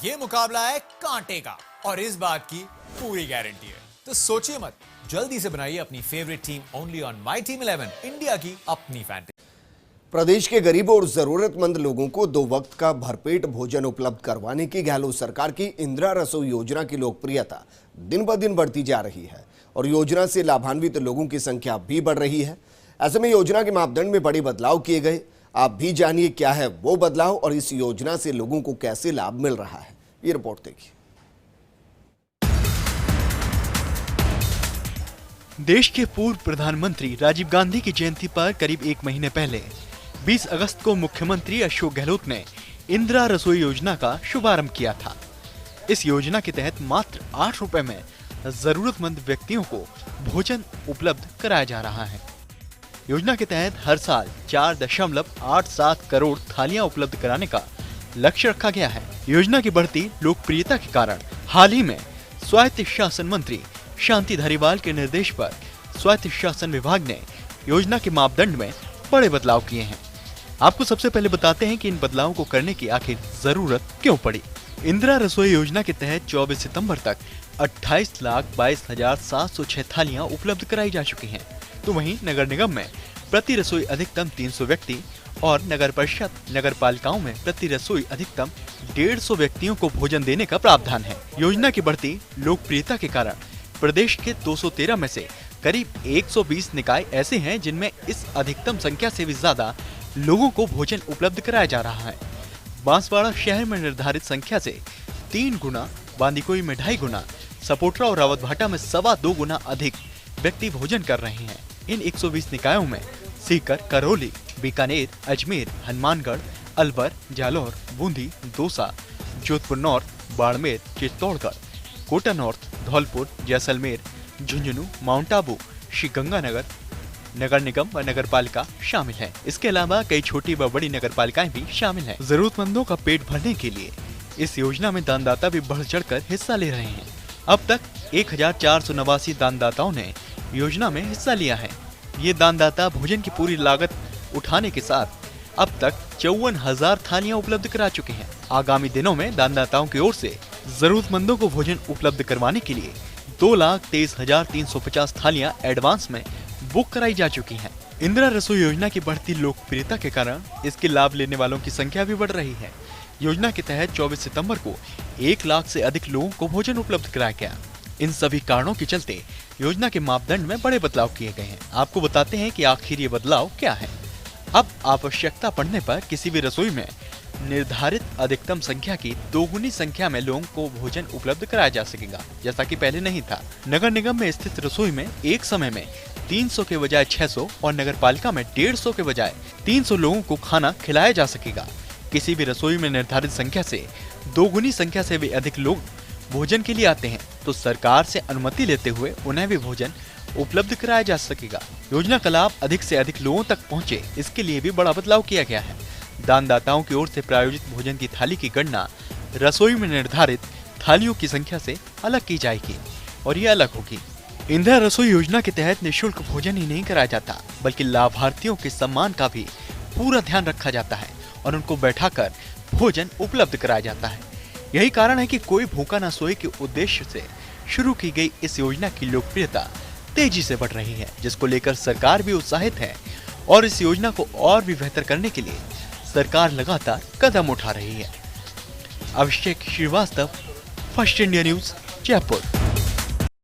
ये मुकाबला है कांटे का और इस बात की पूरी गारंटी है। तो सोचिए मत, जल्दी से बनाइए अपनी favourite team only on my team 11, India की अपनी फैंटेसी। प्रदेश के गरीबों और जरूरतमंद लोगों को 2 वक्त का भरपेट भोजन उपलब्ध करवाने की गहलोत सरकार की इंदिरा रसोई योजना की लोकप्रियता दिन ब दिन बढ़ती जा रही है और योजना से लाभान्वित लोगों की संख्या भी बढ़ रही है। ऐसे में योजना के मापदंड में बड़े बदलाव किए गए। आप भी जानिए क्या है वो बदलाव और इस योजना से लोगों को कैसे लाभ मिल रहा है। ये रिपोर्ट देखिए। देश के पूर्व प्रधानमंत्री राजीव गांधी की जयंती पर करीब 1 महीने पहले 20 अगस्त को मुख्यमंत्री अशोक गहलोत ने इंदिरा रसोई योजना का शुभारंभ किया था। इस योजना के तहत मात्र 8 रुपए में जरूरतमंद व्यक्तियों को भोजन उपलब्ध कराया जा रहा है। योजना के तहत हर साल 4.87 करोड़ थालियां उपलब्ध कराने का लक्ष्य रखा गया है। योजना की बढ़ती लोकप्रियता के कारण हाल ही में स्वायत्त शासन मंत्री शांति धारीवाल के निर्देश पर स्वायत्त शासन विभाग ने योजना के मापदंड में बड़े बदलाव किए हैं। आपको सबसे पहले बताते हैं कि इन बदलावों को करने की आखिर जरूरत क्यों पड़ी। इंदिरा रसोई योजना के तहत 24 सितंबर तक 28,22,706 थालियां उपलब्ध कराई जा चुकी हैं। तो वहीं नगर निगम में प्रति रसोई अधिकतम 300 व्यक्ति और नगर परिषद नगर पालिकाओं में प्रति रसोई अधिकतम 150 व्यक्तियों को भोजन देने का प्रावधान है। योजना की बढ़ती लोकप्रियता के कारण प्रदेश के 213 में से करीब 120 निकाय ऐसे हैं जिनमें इस अधिकतम संख्या से भी ज्यादा लोगों को भोजन उपलब्ध कराया जा रहा है। बांसवाड़ा शहर में निर्धारित संख्या से 3 गुना, बांदीकुई में 2.5 गुना, सपोटरा और रावतभाटा में 2.25 गुना अधिक व्यक्ति भोजन कर रहे हैं। इन 120 निकायों में Sikar, Karauli, Bikaner, Ajmer, Hanumangarh, Alwar, Jalore, Bundi, Dausa, Jodhpur north, Barmer, Chittorgarh, Kota north, Dholpur, Jaisalmer, Jhunjhunu, Mount Abu, Sriganganagar नगर निगम व नगर पालिका शामिल है। इसके अलावा कई छोटी व बड़ी नगर पालिकाएं भी शामिल हैं। जरूरतमंदों का पेट भरने के लिए इस योजना में दानदाता भी बढ़ चढ़कर हिस्सा ले रहे हैं। अब तक 1,489 दानदाताओं ने योजना में हिस्सा लिया है। ये दानदाता भोजन की पूरी लागत उठाने के साथ अब तक 54,000 थालियां उपलब्ध करा चुके हैं। आगामी दिनों में दानदाताओं की ओर से जरूरतमंदों को भोजन उपलब्ध करवाने के लिए 2,23,350 थालियां एडवांस में बुक कराई जा चुकी हैं। इंदिरा रसोई योजना की बढ़ती लोकप्रियता के कारण इसके लाभ लेने वालों की संख्या भी बढ़ रही है। योजना के तहत 24 सितंबर को 1 लाख से अधिक लोगों को भोजन उपलब्ध कराया गया। इन सभी कारणों के चलते योजना के मापदंड में बड़े बदलाव किए गए हैं। आपको बताते हैं कि आखिर ये बदलाव क्या है। अब आवश्यकता पड़ने पर किसी भी रसोई में निर्धारित अधिकतम संख्या की 2 गुनी संख्या में लोगों को भोजन उपलब्ध कराया जा सकेगा, जैसा कि पहले नहीं था। नगर निगम में स्थित रसोई में एक समय में 300 के बजाय 600 और नगर पालिका में 150 के बजाय 300 लोगों को खाना खिलाया जा सकेगा। किसी भी रसोई में निर्धारित संख्या से 2 गुनी संख्या से भी अधिक लोग भोजन के लिए आते हैं तो सरकार से अनुमति लेते हुए उन्हें भी भोजन उपलब्ध कराया जा सकेगा। योजना का लाभ अधिक से अधिक लोगों तक पहुंचे, इसके लिए भी बड़ा बदलाव किया गया है। दानदाताओं की ओर से प्रायोजित भोजन की थाली की गणना रसोई में निर्धारित थालियों की संख्या से अलग की जाएगी और ये अलग होगी। इंदिरा रसोई योजना के तहत निःशुल्क भोजन ही नहीं कराया जाता, बल्कि लाभार्थियों के सम्मान का भी पूरा ध्यान रखा जाता है और उनको बैठाकर भोजन उपलब्ध कराया जाता है। यही कारण है कि कोई भूखा न सोए के उद्देश्य से शुरू की गई इस योजना की लोकप्रियता तेजी से बढ़ रही है, जिसको लेकर सरकार भी उत्साहित है और इस योजना को और भी बेहतर करने के लिए सरकार लगातार कदम उठा रही है। Abhishek Srivastava, First India News, Jaipur.